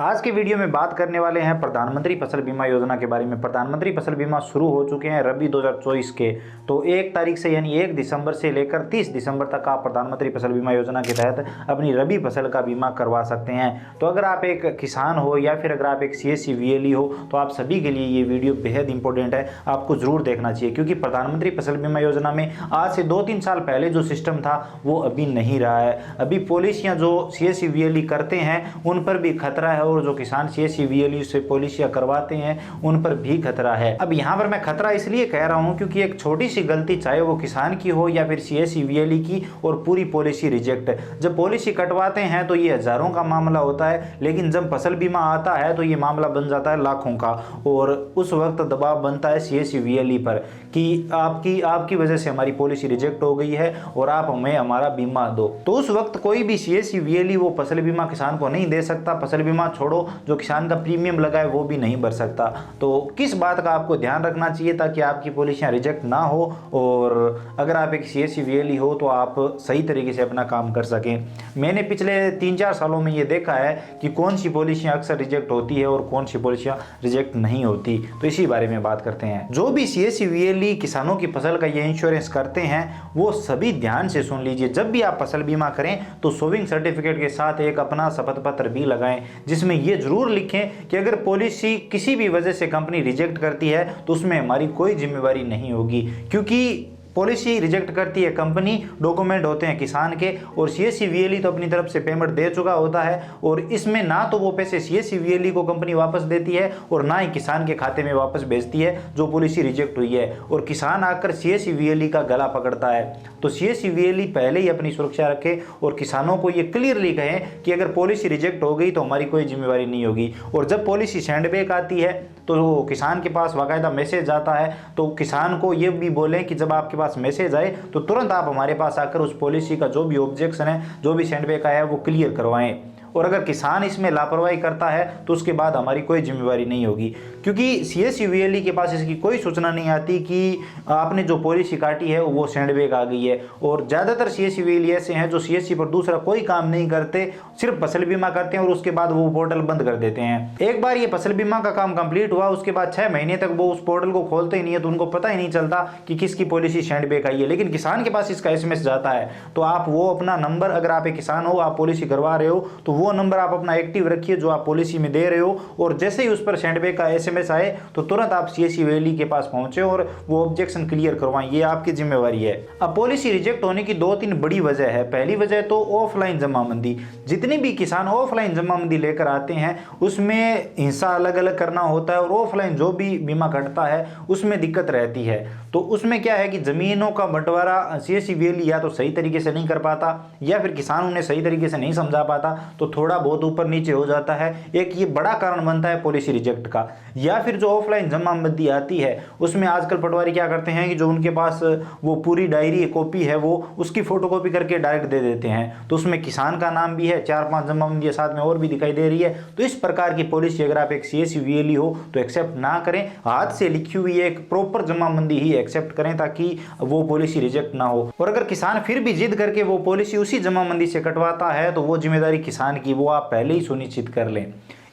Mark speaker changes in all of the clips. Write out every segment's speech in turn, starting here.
Speaker 1: आज के वीडियो में बात करने वाले हैं प्रधानमंत्री फसल बीमा योजना के बारे में। प्रधानमंत्री फसल बीमा शुरू हो चुके हैं रबी 2024 के। तो 1 तारीख से यानी 1 दिसंबर से लेकर 30 दिसंबर तक आप प्रधानमंत्री फसल बीमा योजना के तहत अपनी रबी फसल का बीमा करवा सकते हैं। तो अगर आप एक किसान हो या फिर अगर आप एक CSC VLE हो तो आप सभी के लिए ये वीडियो बेहद इंपॉर्टेंट है, आपको ज़रूर देखना चाहिए। क्योंकि प्रधानमंत्री फसल बीमा योजना में आज से 2-3 साल पहले जो सिस्टम था वो अभी नहीं रहा है। अभी पॉलिसियाँ जो CSC VLE करते हैं उन पर भी खतरा है और जो किसान CSC VLE से पॉलिसियां करवाते हैं उन पर भी खतरा है। अब यहाँ पर मैं खतरा इसलिए कह रहा हूँ क्योंकि एक छोटी सी गलती, चाहे वो किसान की हो या फिर CSC VLE की, और पूरी पॉलिसी रिजेक्ट। जब पॉलिसी कटवाते हैं तो ये हजारों का मामला होता है, लेकिन जब फसल बीमा आता है तो ये मामला बन जाता है लाखों का। और उस वक्त दबाव बनता है CSC VLE पर कि आपकी वजह से हमारी पॉलिसी रिजेक्ट हो गई है और आप हमें हमारा बीमा दो। तो उस वक्त कोई भी CSC VLE वो फसल बीमा किसान को नहीं दे सकता। फसल बीमा छोड़ो, जो किसान का प्रीमियम लगा है वो भी नहीं भर सकता। तो किस बात का आपको ध्यान रखना चाहिए ताकि आपकी पॉलिसियां रिजेक्ट ना हो, और अगर आप एक CSC VLE हो तो आप सही तरीके से अपना काम कर सकें। मैंने पिछले 3-4 सालों में ये देखा है कि कौन सी पॉलिसियां अक्सर रिजेक्ट होती है और कौन सी पॉलिसियां रिजेक्ट नहीं होती। तो इसी बारे में बात करते हैं। जो भी CSC VLE किसानों की फसल का ये इंश्योरेंस करते हैं वो सभी ध्यान से सुन लीजिए। जब भी आप फसल बीमा करें तो सोविंग सर्टिफिकेट के साथ एक अपना शपथ पत्र भी लगाएं, जिसमें ये जरूर लिखें कि अगर पॉलिसी किसी भी वजह से कंपनी रिजेक्ट करती है तो उसमें हमारी कोई जिम्मेवारी नहीं होगी। क्योंकि पॉलिसी रिजेक्ट करती है कंपनी, डॉक्यूमेंट होते हैं किसान के, और CSC VLE तो अपनी तरफ से पेमेंट दे चुका होता है, और इसमें ना तो वो पैसे CSC VLE को कंपनी वापस देती है और ना ही किसान के खाते में वापस भेजती है जो पॉलिसी रिजेक्ट हुई है। और किसान आकर CSC VLE का गला पकड़ता है। तो CSC VLE पहले ही अपनी सुरक्षा रखे और किसानों को ये क्लियरली कहें कि अगर पॉलिसी रिजेक्ट हो गई तो हमारी कोई जिम्मेवारी नहीं होगी। और जब पॉलिसी सेंडबैक आती है तो किसान के पास बाकायदा मैसेज आता है, तो किसान को ये भी बोलें कि जब आपके पास मैसेज आए तो तुरंत आप हमारे पास आकर उस पॉलिसी का जो भी ऑब्जेक्शन है, जो भी सेंडबैक आया है वो क्लियर करवाएं। और अगर किसान इसमें लापरवाही करता है तो उसके बाद हमारी कोई जिम्मेवारी नहीं होगी। क्योंकि CSC VLE के पास इसकी कोई सूचना नहीं आती कि आपने जो पॉलिसी काटी है वो सेंडबैक आ गई है। और ज़्यादातर CSC VLE ऐसे हैं जो CSC पर दूसरा कोई काम नहीं करते, सिर्फ फसल बीमा करते हैं और उसके बाद वो पोर्टल बंद कर देते हैं। एक बार ये फसल बीमा का काम कंप्लीट हुआ उसके बाद 6 महीने तक वो उस पोर्टल को खोलते ही नहीं है, तो उनको पता ही नहीं चलता कि किसकी पॉलिसी सेंडबैक आई है। लेकिन किसान के पास इसका SMS जाता है। तो आप वो अपना नंबर, अगर आप एक किसान हो, आप पॉलिसी करवा रहे हो, तो वो नंबर आप अपना एक्टिव रखिए जो आप पॉलिसी में दे रहे हो, और जैसे ही उस पर सेंडबैक का SMS आए तो तुरंत आप CSC VLE के पास पहुंचे और वो ऑब्जेक्शन क्लियर करवाएं। ये आपकी जिम्मेवारी है। अब पॉलिसी रिजेक्ट होने की 2-3 बड़ी वजह है। पहली वजह तो ऑफलाइन जमाबंदी। जितने भी किसान ऑफलाइन जमाबंदी लेकर आते हैं उसमें हिस्सा अलग अलग करना होता है, और ऑफलाइन जो भी बीमा कटता है उसमें दिक्कत रहती है। तो उसमें क्या है कि जमीनों का बंटवारा CSC VLE या तो सही तरीके से नहीं कर पाता, या फिर किसान उन्हें सही तरीके से नहीं समझा पाता, तो थोड़ा बहुत ऊपर नीचे हो जाता है। एक ये बड़ा कारण बनता है पॉलिसी रिजेक्ट का। या फिर जो ऑफलाइन जमाबंदी आती है उसमें आजकल पटवारी क्या करते हैं कि जो उनके पास वो पूरी डायरी कॉपी है वो उसकी फोटोकॉपी करके डायरेक्ट दे देते हैं। तो उसमें किसान का नाम भी है, 4-5 जमाबंदी साथ में और भी दिखाई दे रही है। तो इस प्रकार की पॉलिसी अगर आप एक CSC VLE हो तो एक्सेप्ट ना करें। हाथ से लिखी हुई एक प्रॉपर जमाबंदी ही एक्सेप्ट करें ताकि वो पॉलिसी रिजेक्ट ना हो। और अगर किसान फिर भी जिद करके वो पॉलिसी उसी जमाबंदी से कटवाता है तो वो जिम्मेदारी किसान की, वो आप पहले ही सुनिश्चित कर लें।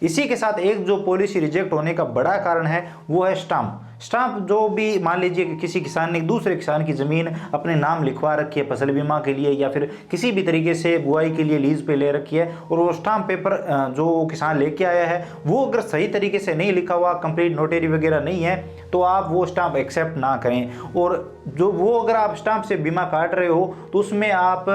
Speaker 1: इसी के साथ एक जो पॉलिसी रिजेक्ट होने का बड़ा कारण है वो है स्टाम्प। जो भी मान लीजिए कि किसी किसान ने दूसरे किसान की ज़मीन अपने नाम लिखवा रखी है फसल बीमा के लिए, या फिर किसी भी तरीके से बुआई के लिए लीज पे ले रखी है, और वो स्टाम्प पेपर जो किसान लेके आया है वो अगर सही तरीके से नहीं लिखा हुआ, कंप्लीट नोटरी वगैरह नहीं है, तो आप वो स्टाम्प एक्सेप्ट ना करें। और जो वो अगर आप स्टाम्प से बीमा काट रहे हो तो उसमें आप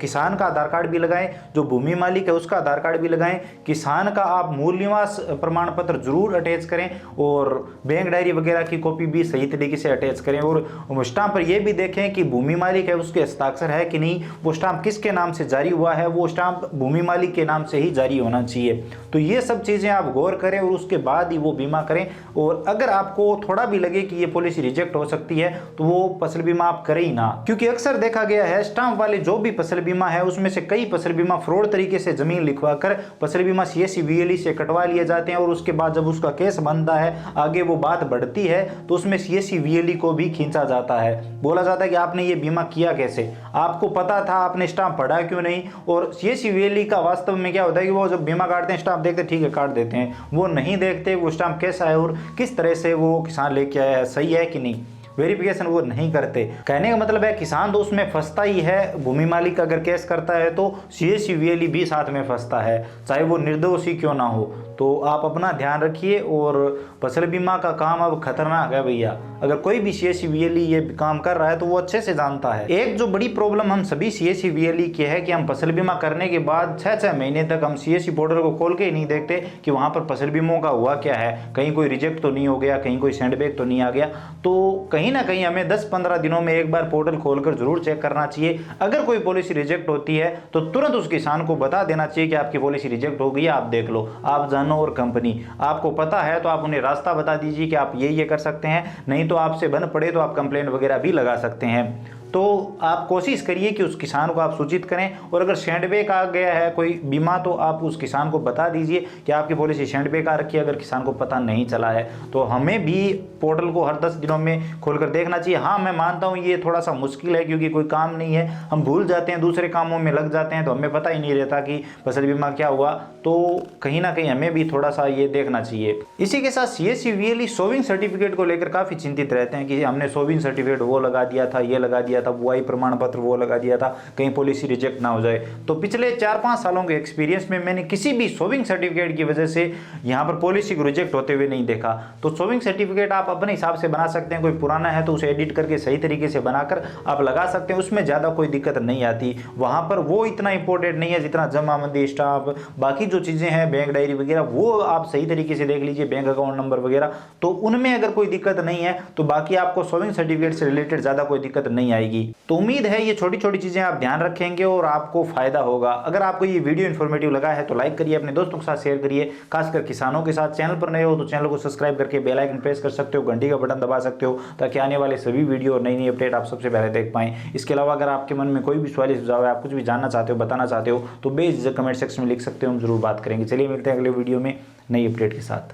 Speaker 1: किसान का आधार कार्ड भी लगाएं, जो भूमि मालिक है उसका आधार कार्ड भी लगाएं, किसान का आप मूल निवास प्रमाण पत्र जरूर अटैच करें, और बैंक डायरी वगैरह की कॉपी भी सही तरीके से अटैच करें। और स्टाम्प पर यह भी देखें कि भूमि मालिक है उसके हस्ताक्षर है कि नहीं, वो स्टाम्प किसके नाम से जारी हुआ है, वो स्टाम्प भूमि मालिक के नाम से ही जारी होना चाहिए। तो ये सब चीज़ें आप गौर करें और उसके बाद ही वो बीमा करें। और अगर आपको थोड़ा भी लगे कि ये पॉलिसी रिजेक्ट हो सकती है तो वो फसल बीमा आप करें ही ना। क्योंकि अक्सर देखा गया है स्टाम्प वाले जो भी फसल बीमा है उसमें से कई फसल बीमा फ्रॉड तरीके से जमीन लिखवा कर फसल बीमा CSC VLE से कटवा लिए जाते हैं, और उसके बाद जब उसका केस बनता है आगे वो बात बढ़ती होती है तो उसमें CSC-VLE को भी खींचा जाता है। बोला जाता है कि आपने ये बीमा किया कैसे, आपको पता था, आपने स्टाम्प पढ़ा क्यों नहीं। और CSC-VLE का वास्तव में क्या होता है कि वो जब बीमा काटते हैं स्टाम्प देखते ठीक है काट देते हैं, वो नहीं देखते वो स्टाम्प कैसा है और किस तरह से वो किसान लेके आया है, सही है कि नहीं, वेरिफिकेशन वो नहीं करते। कहने का मतलब है किसान तो उसमें फंसता ही है, भूमि मालिक अगर केस करता है तो CSC-VLE भी साथ में फंसता है, चाहे वो निर्दोष ही क्यों ना हो। तो आप अपना ध्यान रखिए। और फसल बीमा का काम अब खतरनाक है भैया, अगर कोई भी CSC-VLE ये काम कर रहा है तो वो अच्छे से जानता है। एक जो बड़ी प्रॉब्लम हम सभी CSC-VLE की है कि हम फसल बीमा करने के बाद 6-6 महीने तक हम CSC पोर्टल को खोल के ही नहीं देखते कि वहाँ पर फसल बीमा का हुआ क्या है, कहीं कोई रिजेक्ट तो नहीं हो गया, कहीं कोई सेंडबैक तो नहीं आ गया। तो कहीं ना कहीं हमें 10-15 दिनों में एक बार पोर्टल खोलकर जरूर चेक करना चाहिए। अगर कोई पॉलिसी रिजेक्ट होती है तो तुरंत उस किसान को बता देना चाहिए कि आपकी पॉलिसी रिजेक्ट हो गई है, आप देख लो, आप जानो। और कंपनी आपको पता है तो आप उन्हें रास्ता बता दीजिए कि आप ये कर सकते हैं, नहीं तो आपसे बन पड़े तो आप कंप्लेंट वगैरह भी लगा सकते हैं। तो आप कोशिश करिए कि उस किसान को आप सूचित करें। और अगर सेंडबैक आ गया है कोई बीमा तो आप उस किसान को बता दीजिए कि आपकी पॉलिसी सेंडबैक आ रखी है, अगर किसान को पता नहीं चला है तो हमें भी पोर्टल को हर 10 दिनों में खोलकर देखना चाहिए। हाँ, मैं मानता हूँ ये थोड़ा सा मुश्किल है क्योंकि कोई काम नहीं है, हम भूल जाते हैं, दूसरे कामों में लग जाते हैं तो हमें पता ही नहीं रहता कि फसल बीमा क्या हुआ। तो कहीं ना कहीं हमें भी थोड़ा सा ये देखना चाहिए। इसी के साथ CSC-VLE सोविंग सर्टिफिकेट को लेकर काफ़ी चिंतित रहते हैं कि हमने सोविंग सर्टिफिकेट वो लगा दिया था, ये लगा दिया था, बुआई प्रमाण पत्र वो लगा दिया था, कहीं पॉलिसी रिजेक्ट ना हो जाए। तो पिछले 4-5 सालों के एक्सपीरियंस में मैंने किसी भी सोविंग सर्टिफिकेट की वजह से यहाँ पर पॉलिसी को रिजेक्ट होते हुए नहीं देखा। तो सोविंग सर्टिफिकेट आप अपने हिसाब से बना सकते हैं, कोई पुराना है तो उसे एडिट करके सही तरीके से बनाकर आप लगा सकते हैं, उसमें ज़्यादा कोई दिक्कत नहीं आती। वहाँ पर वो इतना इंपॉर्टेंट नहीं है जितना जमाबंदी, स्टाम्प, बाकी जो चीज़ें हैं बैंक डायरी वगैरह, वो आप सही तरीके से देख लीजिए, बैंक अकाउंट नंबर वगैरह, तो उनमें अगर कोई दिक्कत नहीं है तो बाकी आपको सोविंग सर्टिफिकेट से रिलेटेड ज़्यादा कोई दिक्कत नहीं आएगी। तो उम्मीद है ये छोटी छोटी चीज़ें आप ध्यान रखेंगे और आपको फायदा होगा। अगर आपको ये वीडियो इन्फॉर्मेटिव लगा है तो लाइक करिए, अपने दोस्तों के साथ शेयर करिए, खासकर किसानों के साथ। चैनल पर नए हो तो चैनल को सब्सक्राइब करके बेल आइकन प्रेस कर सकते हो, घंटी का बटन दबा सकते हो ताकि आने वाले सभी वीडियो और नई नई अपडेट आप सबसे पहले देख पाएं। इसके अलावा अगर आपके मन में कोई भी सवाल सुझाव है, आप कुछ भी जानना चाहते हो, बताना चाहते हो तो बेझिझक कमेंट सेक्शन में लिख सकते हो, हम जरूर बात करेंगे। चलिए मिलते हैं अगले वीडियो में नई अपडेट के साथ।